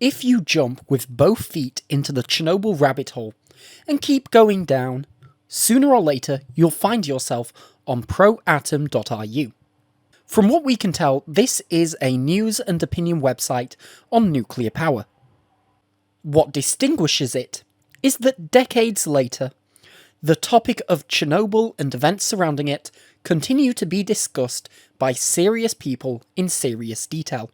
If you jump with both feet into the Chernobyl rabbit hole and keep going down, sooner or later you'll find yourself on proatom.ru. From what we can tell, this is a news and opinion website on nuclear power. What distinguishes it is that decades later, the topic of Chernobyl and events surrounding it continue to be discussed by serious people in serious detail.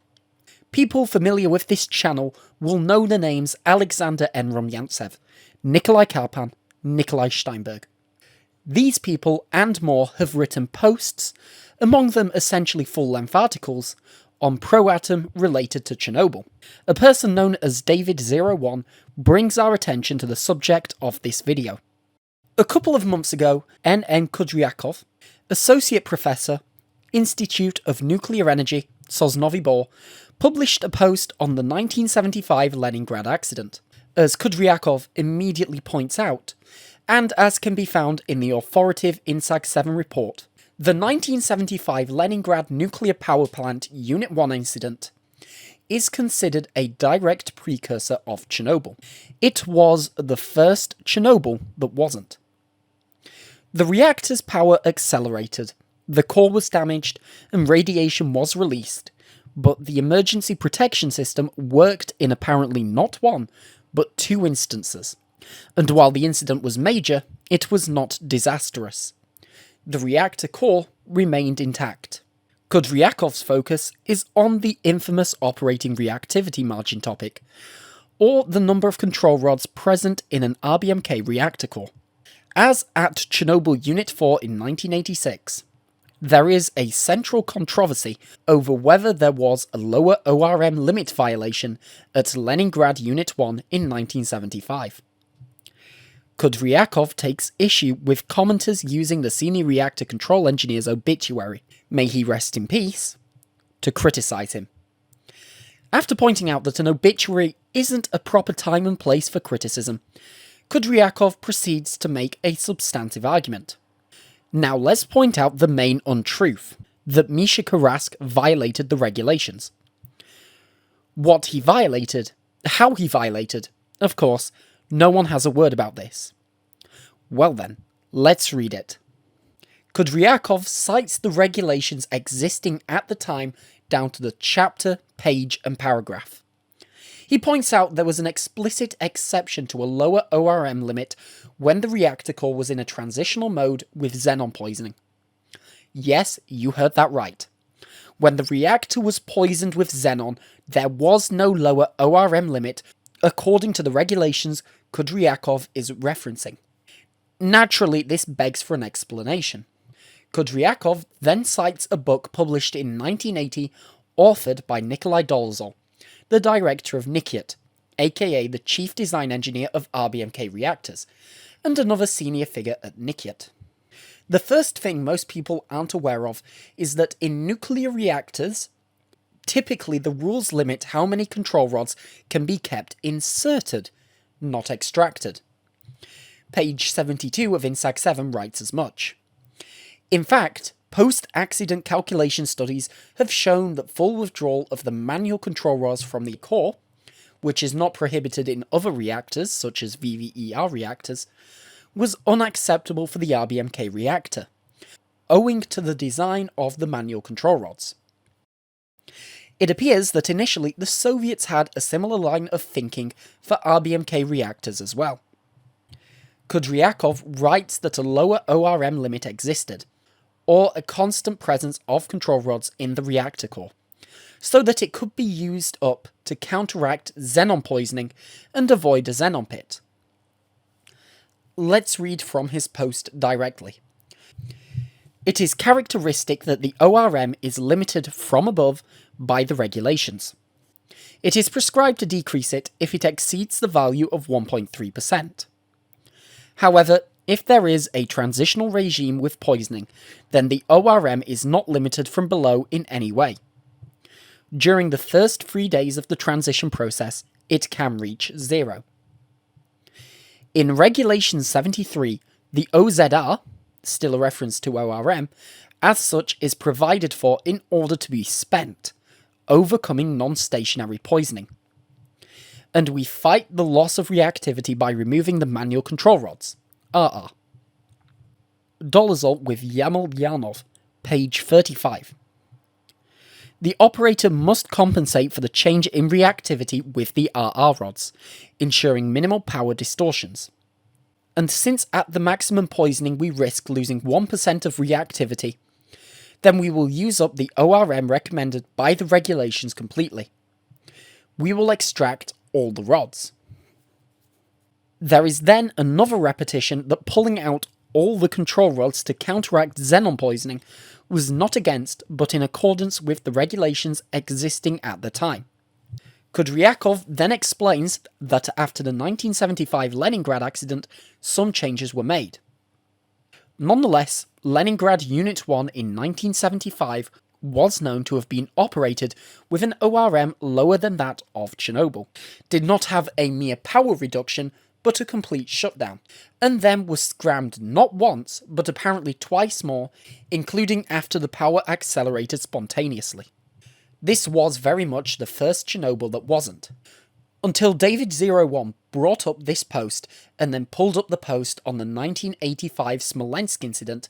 People familiar with this channel will know the names Alexander N. Rumyantsev, Nikolai Karpan, Nikolai Steinberg. These people and more have written posts, among them essentially full-length articles, on Proatom related to Chernobyl. A person known as David01 brings our attention to the subject of this video. A couple of months ago, N.N. Kudryakov, Associate Professor, Institute of Nuclear Energy, Sosnovy Bor, published a post on the 1975 Leningrad Accident. As Kudryakov immediately points out, and as can be found in the authoritative INSAG 7 report, the 1975 Leningrad Nuclear Power Plant Unit 1 incident is considered a direct precursor of Chernobyl. It was the first Chernobyl that wasn't. The reactor's power accelerated, the core was damaged, and radiation was released, but the emergency protection system worked in apparently not one, but two instances. And while the incident was major, it was not disastrous. The reactor core remained intact. Kudryakov's focus is on the infamous operating reactivity margin topic, or the number of control rods present in an RBMK reactor core. As at Chernobyl Unit 4 in 1986, there is a central controversy over whether there was a lower ORM limit violation at Leningrad Unit 1 in 1975. Kudryakov takes issue with commenters using the senior reactor control engineer's obituary, may he rest in peace, to criticise him. After pointing out that an obituary isn't a proper time and place for criticism, Kudryakov proceeds to make a substantive argument. Now let's point out the main untruth, that Misha Karask violated the regulations. What he violated, how he violated, of course, no one has a word about this. Well then, let's read it. Kudryakov cites the regulations existing at the time down to the chapter, page and paragraph. He points out there was an explicit exception to a lower ORM limit when the reactor core was in a transitional mode with xenon poisoning. Yes, you heard that right. When the reactor was poisoned with xenon, there was no lower ORM limit according to the regulations Kudryakov is referencing. Naturally, this begs for an explanation. Kudryakov then cites a book published in 1980, authored by Nikolai Dolzal, the director of Nikiet, aka the chief design engineer of RBMK reactors, and another senior figure at Nikiet. The first thing most people aren't aware of is that in nuclear reactors, typically the rules limit how many control rods can be kept inserted, not extracted. Page 72 of INSAG 7 writes as much. In fact, post-accident calculation studies have shown that full withdrawal of the manual control rods from the core, which is not prohibited in other reactors such as VVER reactors, was unacceptable for the RBMK reactor, owing to the design of the manual control rods. It appears that initially the Soviets had a similar line of thinking for RBMK reactors as well. Kudryakov writes that a lower ORM limit existed, or a constant presence of control rods in the reactor core, so that it could be used up to counteract xenon poisoning and avoid a xenon pit. Let's read from his post directly. It is characteristic that the ORM is limited from above by the regulations. It is prescribed to decrease it if it exceeds the value of 1.3%. However, if there is a transitional regime with poisoning, then the ORM is not limited from below in any way. During the first 3 days of the transition process, it can reach 0. In Regulation 73, the OZR, still a reference to ORM, as such is provided for in order to be spent, overcoming non-stationary poisoning. and we fight the loss of reactivity by removing the manual control rods. RR. Dolezal with Yamelyanov, page 35. The operator must compensate for the change in reactivity with the RR rods, ensuring minimal power distortions. And since at the maximum poisoning we risk losing 1% of reactivity, then we will use up the ORM recommended by the regulations completely. We will extract all the rods. There is then another repetition that pulling out all the control rods to counteract xenon poisoning was not against but in accordance with the regulations existing at the time. Kudryakov then explains that after the 1975 Leningrad accident, some changes were made. Nonetheless, Leningrad Unit 1 in 1975 was known to have been operated with an ORM lower than that of Chernobyl, did not have a mere power reduction but a complete shutdown, and then was scrammed not once but apparently twice more, including after the power accelerated spontaneously. This was very much the first Chernobyl that wasn't. Until David01 brought up this post and then pulled up the post on the 1985 Smolensk Incident,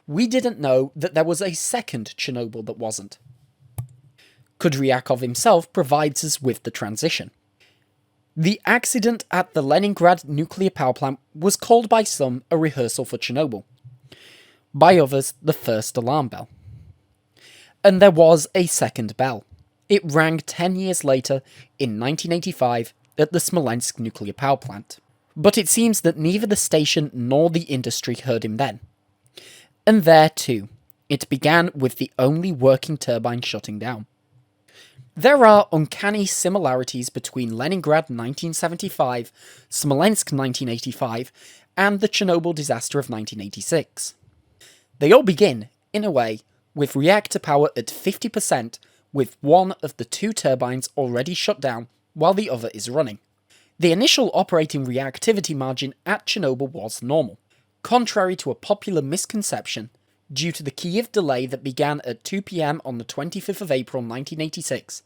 we didn't know that there was a second Chernobyl that wasn't. Kudryakov himself provides us with the transition. The accident at the Leningrad nuclear power plant was called by some a rehearsal for Chernobyl, by others the first alarm bell. And there was a second bell. It rang 10 years later, in 1985, at the Smolensk nuclear power plant. But it seems that neither the station nor the industry heard him then. And there too, it began with the only working turbine shutting down. There are uncanny similarities between Leningrad 1975, Smolensk 1985, and the Chernobyl disaster of 1986. They all begin, in a way, with reactor power at 50%, with one of the two turbines already shut down while the other is running. The initial operating reactivity margin at Chernobyl was normal, contrary to a popular misconception due to the Kyiv delay that began at 2 p.m. on the 25th of April 1986.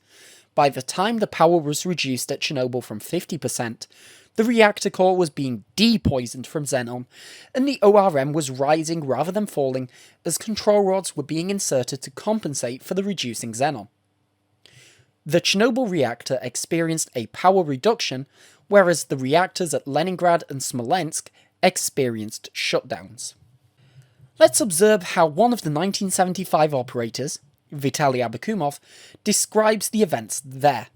By the time the power was reduced at Chernobyl from 50%, the reactor core was being de-poisoned from xenon, and the ORM was rising rather than falling as control rods were being inserted to compensate for the reducing xenon. The Chernobyl reactor experienced a power reduction, whereas the reactors at Leningrad and Smolensk experienced shutdowns. Let's observe how one of the 1975 operators, Vitaly Abakumov, describes the events there.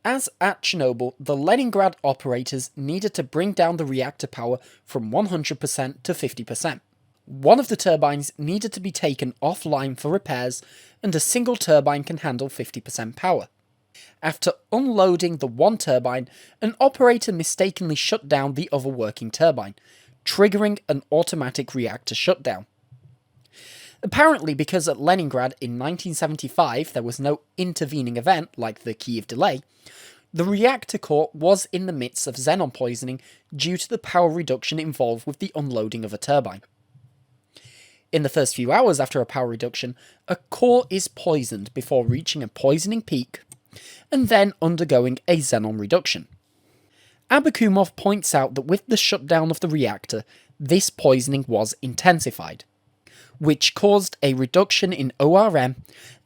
As at Chernobyl, the Leningrad operators needed to bring down the reactor power from 100% to 50%. One of the turbines needed to be taken offline for repairs, and a single turbine can handle 50% power. After unloading the one turbine, an operator mistakenly shut down the other working turbine, triggering an automatic reactor shutdown. Apparently because at Leningrad in 1975 there was no intervening event like the Kyiv delay, the reactor core was in the midst of xenon poisoning due to the power reduction involved with the unloading of a turbine. In the first few hours after a power reduction, a core is poisoned before reaching a poisoning peak, and then undergoing a xenon reduction. Abakumov points out that with the shutdown of the reactor, this poisoning was intensified, which caused a reduction in ORM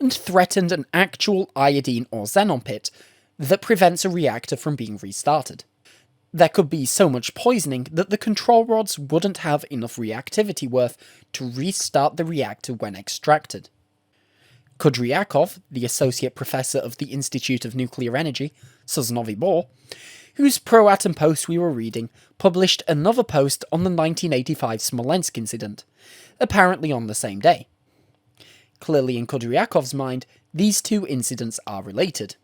and threatened an actual iodine or xenon pit that prevents a reactor from being restarted. There could be so much poisoning that the control rods wouldn't have enough reactivity worth to restart the reactor when extracted. Kudryakov, the associate professor of the Institute of Nuclear Energy, Sosnovy Bor, whose Proatom post we were reading, published another post on the 1985 Smolensk Incident, apparently on the same day. Clearly in Kudryakov's mind, these two incidents are related.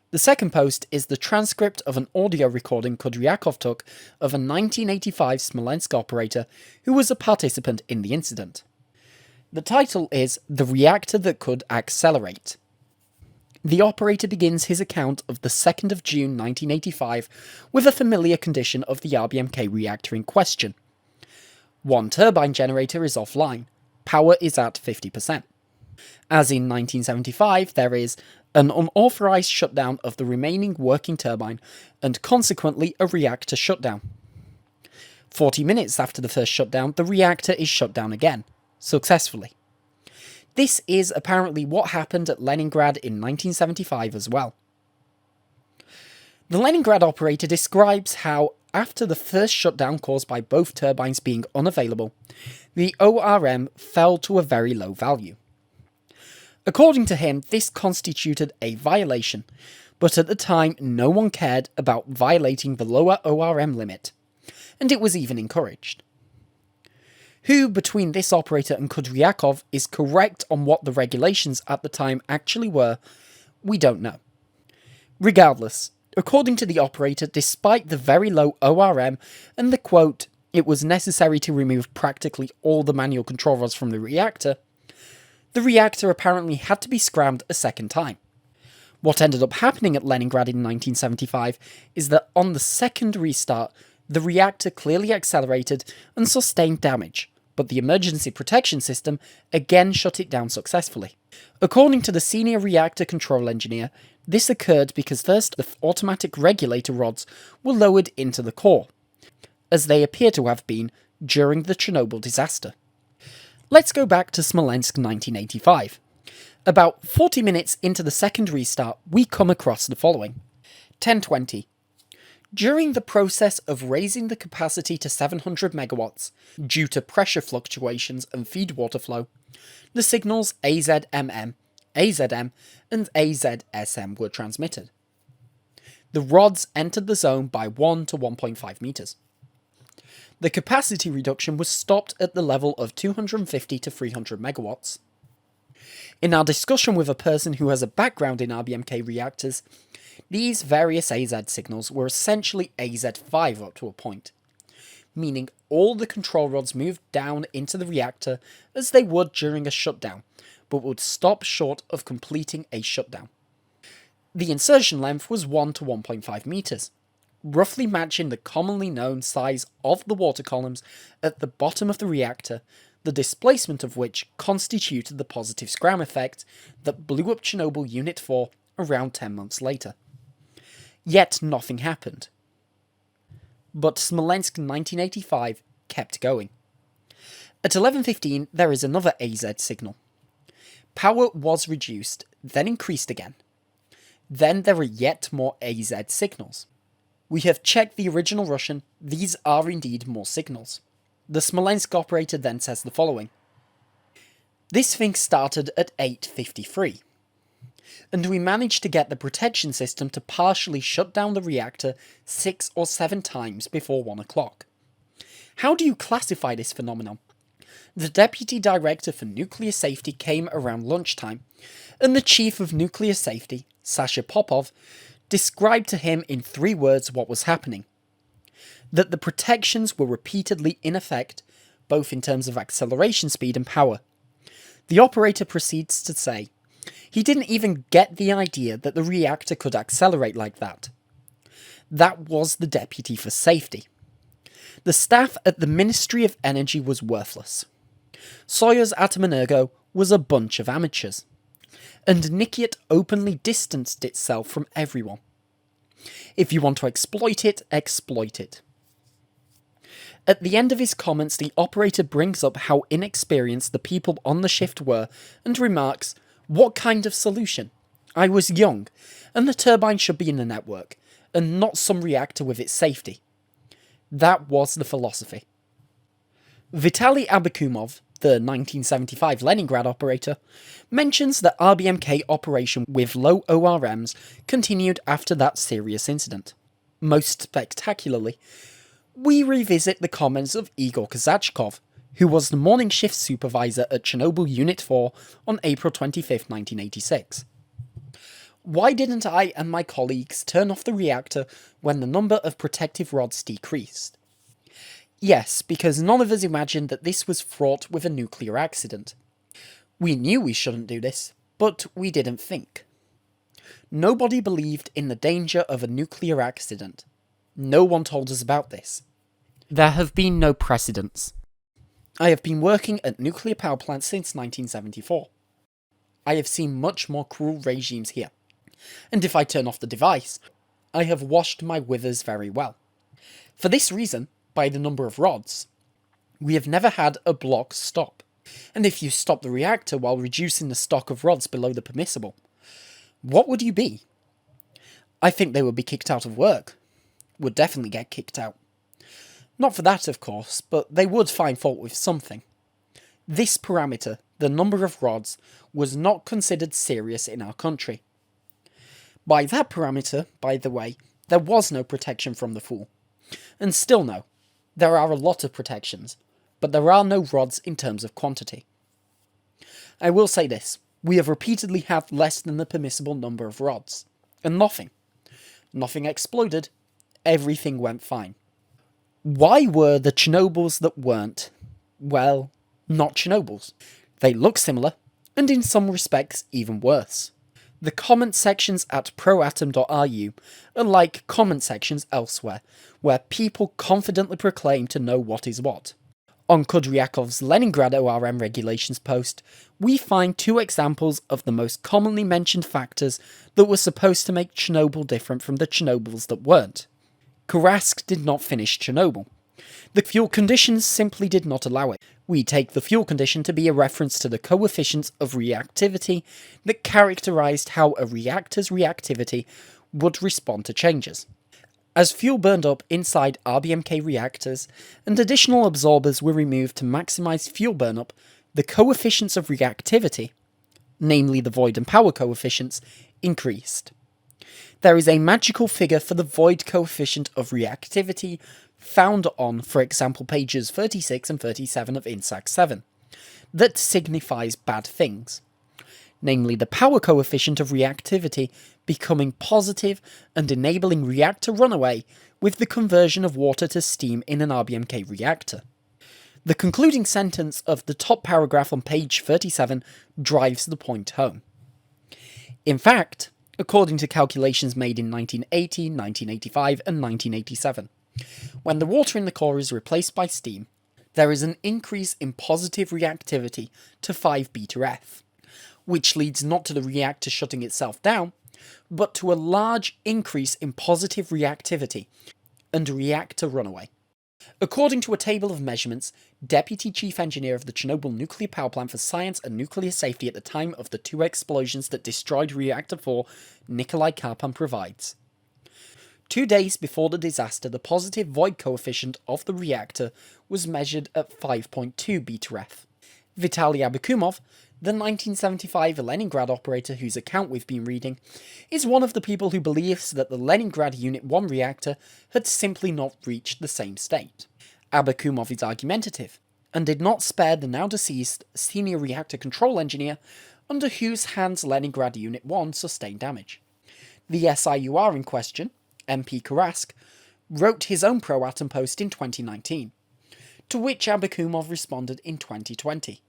The second post is the transcript of an audio recording Kudryakov took of a 1985 Smolensk operator who was a participant in the incident. The title is The Reactor That Could Accelerate. The operator begins his account of the 2nd of June 1985 with a familiar condition of the RBMK reactor in question. One turbine generator is offline. Power is at 50%. As in 1975, there is an unauthorized shutdown of the remaining working turbine, and consequently a reactor shutdown. 40 minutes after the first shutdown, the reactor is shut down again, successfully. This is apparently what happened at Leningrad in 1975 as well. The Leningrad operator describes how, after the first shutdown caused by both turbines being unavailable, the ORM fell to a very low value. According to him, this constituted a violation, but at the time no one cared about violating the lower ORM limit, and it was even encouraged. Who between this operator and Kudryakov is correct on what the regulations at the time actually were, we don't know. Regardless, according to the operator, despite the very low ORM and the quote, "it was necessary to remove practically all the manual control rods from the reactor apparently had to be scrammed a second time. What ended up happening at Leningrad in 1975 is that on the second restart, the reactor clearly accelerated and sustained damage, but the emergency protection system again shut it down successfully. According to the senior reactor control engineer, this occurred because first the automatic regulator rods were lowered into the core, as they appear to have been during the Chernobyl disaster. Let's go back to Smolensk 1985. About 40 minutes into the second restart, we come across the following. 10:20. During the process of raising the capacity to 700 megawatts, due to pressure fluctuations and feed water flow, the signals AZMM, AZM, and AZSM were transmitted. The rods entered the zone by 1 to 1.5 meters. The capacity reduction was stopped at the level of 250 to 300 megawatts. In our discussion with a person who has a background in RBMK reactors, these various AZ signals were essentially AZ5 up to a point, meaning all the control rods moved down into the reactor as they would during a shutdown, but would stop short of completing a shutdown. The insertion length was 1 to 1.5 meters, roughly matching the commonly known size of the water columns at the bottom of the reactor, the displacement of which constituted the positive scram effect that blew up Chernobyl Unit 4 around 10 months later. Yet nothing happened. But Smolensk 1985 kept going. At 11:15 there is another AZ signal. Power was reduced, then increased again. Then there are yet more AZ signals. We have checked the original Russian, these are indeed more signals. The Smolensk operator then says the following. This thing started at 8:53, and we managed to get the protection system to partially shut down the reactor 6 or 7 times before 1 o'clock. How do you classify this phenomenon? The Deputy Director for Nuclear Safety came around lunchtime, and the Chief of Nuclear Safety, Sasha Popov, described to him in 3 words what was happening. That the protections were repeatedly in effect, both in terms of acceleration speed and power. The operator proceeds to say, he didn't even get the idea that the reactor could accelerate like that. That was the Deputy for Safety. The staff at the Ministry of Energy was worthless. Soyuz Atomenergo was a bunch of amateurs. And Nikiet openly distanced itself from everyone. If you want to exploit it, exploit it. At the end of his comments, the operator brings up how inexperienced the people on the shift were and remarks, "What kind of solution? I was young, and the turbine should be in the network, and not some reactor with its safety." That was the philosophy. Vitaly Abakumov, the 1975 Leningrad operator, mentions that RBMK operation with low ORMs continued after that serious incident. Most spectacularly, we revisit the comments of Igor Kazachkov, who was the morning shift supervisor at Chernobyl Unit 4 on April 25, 1986. Why didn't I and my colleagues turn off the reactor when the number of protective rods decreased? Yes, because none of us imagined that this was fraught with a nuclear accident. We knew we shouldn't do this, but we didn't think. Nobody believed in the danger of a nuclear accident. No one told us about this. There have been no precedents. I have been working at nuclear power plants since 1974. I have seen much more cruel regimes here. and if I turn off the device, I have washed my withers very well. For this reason, by the number of rods, we have never had a block stop, and if you stop the reactor while reducing the stock of rods below the permissible, what would you be? I think they would be kicked out of work. Would definitely get kicked out. Not for that, of course, but they would find fault with something. This parameter, the number of rods, was not considered serious in our country. By that parameter, by the way, there was no protection from the fool. And still no. There are a lot of protections, but there are no rods in terms of quantity. I will say this, we have repeatedly had less than the permissible number of rods. And nothing. Nothing exploded. Everything went fine. Why were the Chernobyls that weren't, well, not Chernobyls? They look similar, and in some respects even worse. The comment sections at proatom.ru are like comment sections elsewhere, where people confidently proclaim to know what is what. On Kudryakov's Leningrad ORM regulations post, we find 2 examples of the most commonly mentioned factors that were supposed to make Chernobyl different from the Chernobyls that weren't. Kursk did not finish Chernobyl. The fuel conditions simply did not allow it. We take the fuel condition to be a reference to the coefficients of reactivity that characterized how a reactor's reactivity would respond to changes. As fuel burned up inside RBMK reactors and additional absorbers were removed to maximize fuel burnup, the coefficients of reactivity, namely the void and power coefficients, increased. There is a magical figure for the void coefficient of reactivity found on, for example, pages 36 and 37 of INSAC 7, that signifies bad things, namely the power coefficient of reactivity becoming positive and enabling reactor runaway with the conversion of water to steam in an RBMK reactor. The concluding sentence of the top paragraph on page 37 drives the point home. In fact, according to calculations made in 1980, 1985 and 1987, when the water in the core is replaced by steam, there is an increase in positive reactivity to 5 beta F, which leads not to the reactor shutting itself down, but to a large increase in positive reactivity and reactor runaway. According to a table of measurements, Deputy Chief Engineer of the Chernobyl Nuclear Power Plant for Science and Nuclear Safety at the time of the 2 explosions that destroyed Reactor 4, Nikolai Karpan provides. 2 days before the disaster, the positive void coefficient of the reactor was measured at 5.2 beta F. Vitaly Abakumov, the 1975 Leningrad operator whose account we've been reading, is one of the people who believes that the Leningrad Unit 1 reactor had simply not reached the same state. Abakumov is argumentative, and did not spare the now deceased senior reactor control engineer under whose hands Leningrad Unit 1 sustained damage. The SIUR in question, MP Kursk, wrote his own Proatom post in 2019, to which Abakumov responded in 2020.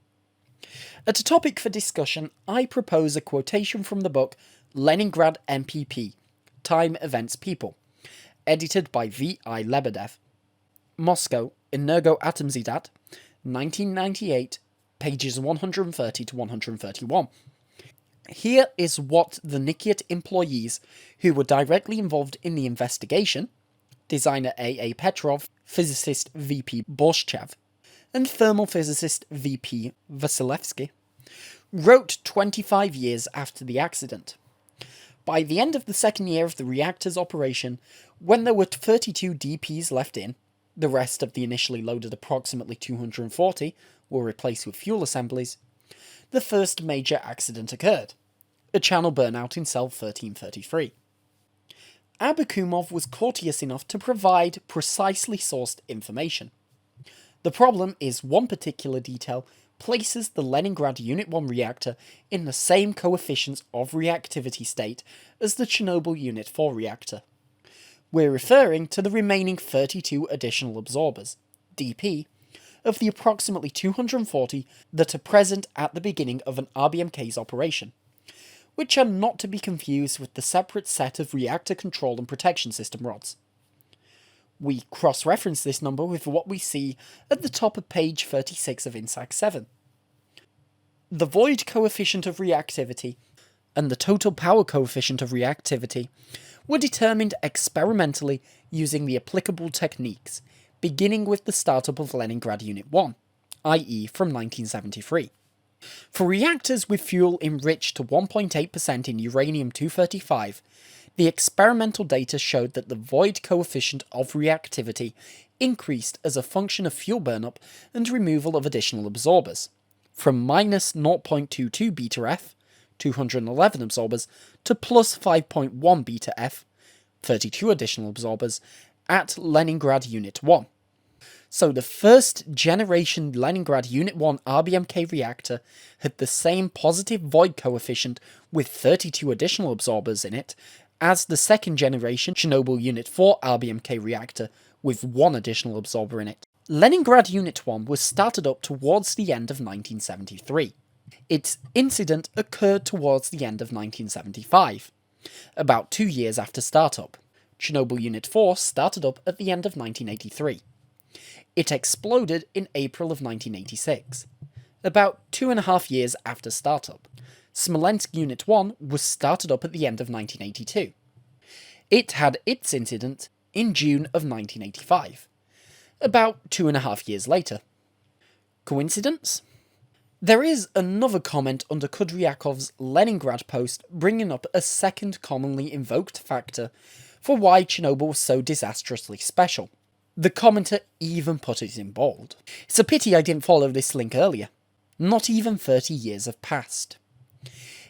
At a topic for discussion, I propose a quotation from the book Leningrad MPP, Time, Events, People, edited by V.I. Lebedev. Moscow, Energo-Atomzdat, 1998, pages 130 to 131. Here is what the Nikiat employees who were directly involved in the investigation, designer A.A. Petrov, physicist V.P. Borshchev, and thermal physicist V.P. Vasilevsky, wrote 25 years after the accident. By the end of the second year of the reactor's operation, when there were 32 DPs left in, the rest of the initially loaded approximately 240 were replaced with fuel assemblies, the first major accident occurred, a channel burnout in cell 1333. Abakumov was courteous enough to provide precisely sourced information. The problem is one particular detail places the Leningrad Unit 1 reactor in the same coefficients of reactivity state as the Chernobyl Unit 4 reactor. We're referring to the remaining 32 additional absorbers, DP, of the approximately 240 that are present at the beginning of an RBMK's operation, which are not to be confused with the separate set of reactor control and protection system rods. We cross-reference this number with what we see at the top of page 36 of INSAC 7. The void coefficient of reactivity and the total power coefficient of reactivity were determined experimentally using the applicable techniques, beginning with the startup of Leningrad Unit 1, i.e. from 1973. For reactors with fuel enriched to 1.8% in uranium-235, the experimental data showed that the void coefficient of reactivity increased as a function of fuel burnup and removal of additional absorbers, from minus 0.22 beta-F, 211 absorbers, to plus 5.1 beta-F, 32 additional absorbers, at Leningrad Unit 1. So the first generation Leningrad Unit 1 RBMK reactor had the same positive void coefficient with 32 additional absorbers in it as the second generation Chernobyl Unit 4 RBMK reactor with one additional absorber in it. Leningrad Unit 1 was started up towards the end of 1973. Its incident occurred towards the end of 1975, about 2 years after startup. Chernobyl Unit 4 started up at the end of 1983. It exploded in April of 1986, about 2.5 years after startup. Smolensk Unit 1 was started up at the end of 1982. It had its incident in June of 1985, about 2.5 years later. Coincidence? There is another comment under Kudryakov's Leningrad post bringing up a second commonly invoked factor for why Chernobyl was so disastrously special. The commenter even put it in bold. It's a pity I didn't follow this link earlier. Not even 30 years have passed.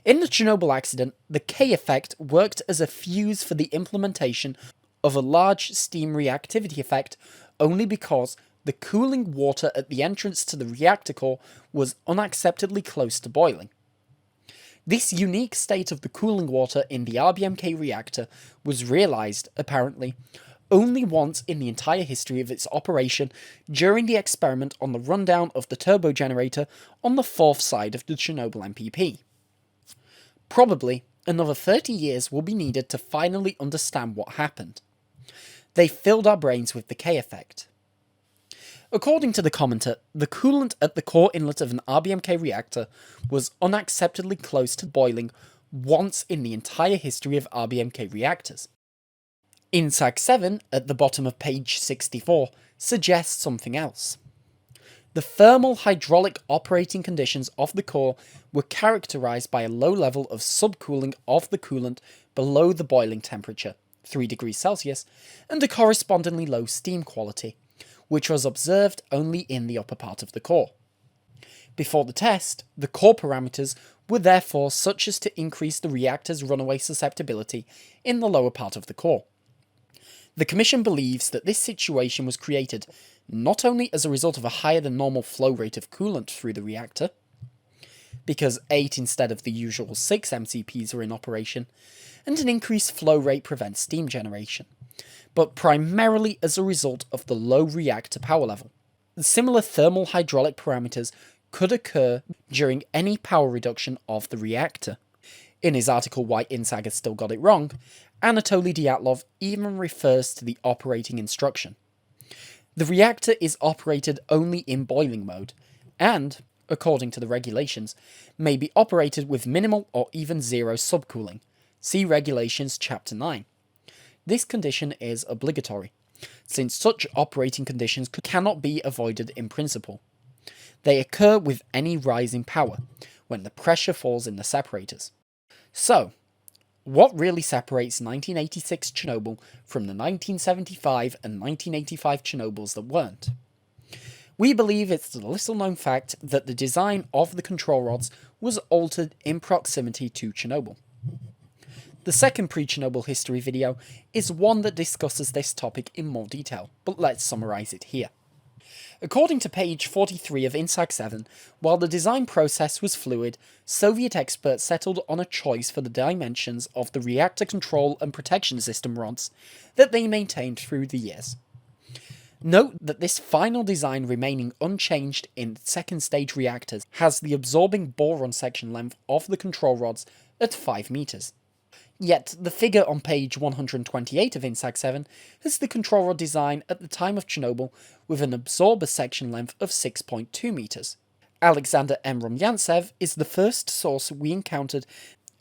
In the Chernobyl accident, the K effect worked as a fuse for the implementation of a large steam reactivity effect only because the cooling water at the entrance to the reactor core was unacceptably close to boiling. This unique state of the cooling water in the RBMK reactor was realised, apparently, only once in the entire history of its operation during the experiment on the rundown of the turbo generator on the fourth side of the Chernobyl MPP. Probably another 30 years will be needed to finally understand what happened. They filled our brains with the K effect. According to the commenter, the coolant at the core inlet of an RBMK reactor was unacceptably close to boiling once in the entire history of RBMK reactors. INSAG 7, at the bottom of page 64, suggests something else. The thermal hydraulic operating conditions of the core were characterized by a low level of subcooling of the coolant below the boiling temperature, 3 degrees Celsius, and a correspondingly low steam quality, which was observed only in the upper part of the core. Before the test, the core parameters were therefore such as to increase the reactor's runaway susceptibility in the lower part of the core. The Commission believes that this situation was created not only as a result of a higher than normal flow rate of coolant through the reactor, because 8 instead of the usual 6 MCPs are in operation, and an increased flow rate prevents steam generation, but primarily as a result of the low reactor power level. Similar thermal hydraulic parameters could occur during any power reduction of the reactor. In his article Why INSAG Has Still Got It Wrong, Anatoly Dyatlov even refers to the operating instruction. The reactor is operated only in boiling mode, and, according to the regulations, may be operated with minimal or even zero subcooling. See Regulations Chapter 9. This condition is obligatory, since such operating conditions cannot be avoided in principle. They occur with any rise in power, when the pressure falls in the separators. So, what really separates 1986 Chernobyl from the 1975 and 1985 Chernobyls that weren't? We believe it's the little-known fact that the design of the control rods was altered in proximity to Chernobyl. The second pre-Chernobyl history video is one that discusses this topic in more detail, but let's summarise it here. According to page 43 of INSAG 7, while the design process was fluid, Soviet experts settled on a choice for the dimensions of the reactor control and protection system rods that they maintained through the years. Note that this final design remaining unchanged in second stage reactors has the absorbing boron section length of the control rods at 5 meters. Yet the figure on page 128 of INSAG 7 has the control rod design at the time of Chernobyl with an absorber section length of 6.2 meters. Alexander M. Rumyantsev is the first source we encountered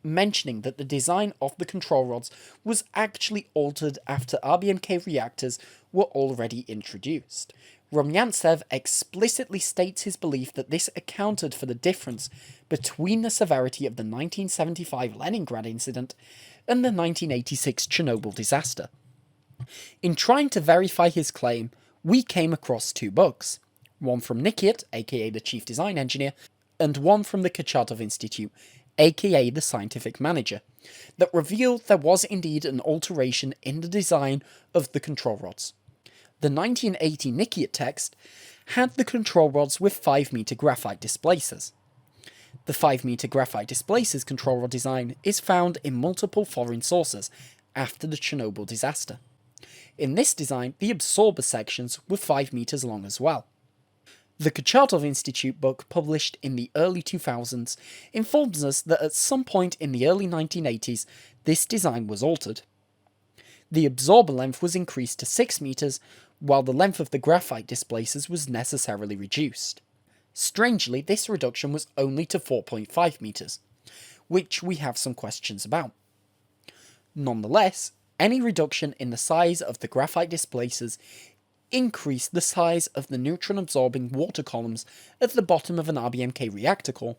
mentioning that the design of the control rods was actually altered after RBMK reactors were already introduced. Rumyantsev explicitly states his belief that this accounted for the difference between the severity of the 1975 Leningrad Incident and the 1986 Chernobyl disaster. In trying to verify his claim, we came across two books, one from Nikiat, aka the chief design engineer, and one from the Kurchatov Institute, aka the scientific manager, that revealed there was indeed an alteration in the design of the control rods. The 1980 Nikiat text had the control rods with 5-meter graphite displacers. The 5-meter graphite displacers control rod design is found in multiple foreign sources after the Chernobyl disaster. In this design, the absorber sections were 5 meters long as well. The Kurchatov Institute book, published in the early 2000s, informs us that at some point in the early 1980s, this design was altered. The absorber length was increased to 6 meters, while the length of the graphite displacers was necessarily reduced. Strangely, this reduction was only to 4.5 meters, which we have some questions about. Nonetheless, any reduction in the size of the graphite displacers increased the size of the neutron-absorbing water columns at the bottom of an RBMK reactor core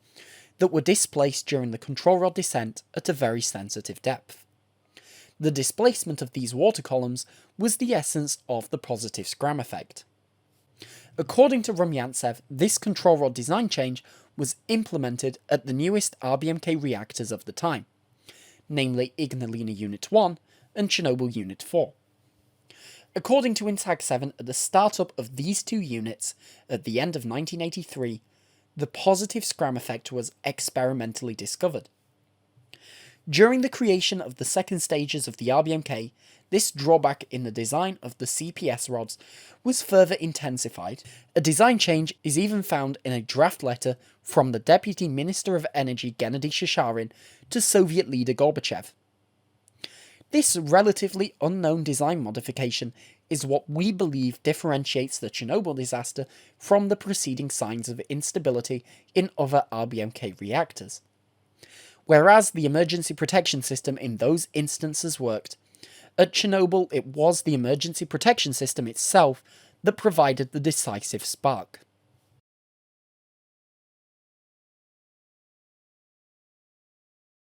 that were displaced during the control rod descent at a very sensitive depth. The displacement of these water columns was the essence of the positive Scram effect. According to Rumyantsev, this control rod design change was implemented at the newest RBMK reactors of the time, namely Ignalina Unit 1 and Chernobyl Unit 4. According to INTAG 7, at the startup of these two units, at the end of 1983, the positive Scram effect was experimentally discovered. During the creation of the second stages of the RBMK, this drawback in the design of the CPS rods was further intensified. A design change is even found in a draft letter from the Deputy Minister of Energy Gennady Shasharin to Soviet leader Gorbachev. This relatively unknown design modification is what we believe differentiates the Chernobyl disaster from the preceding signs of instability in other RBMK reactors. Whereas the emergency protection system in those instances worked, at Chernobyl it was the emergency protection system itself that provided the decisive spark.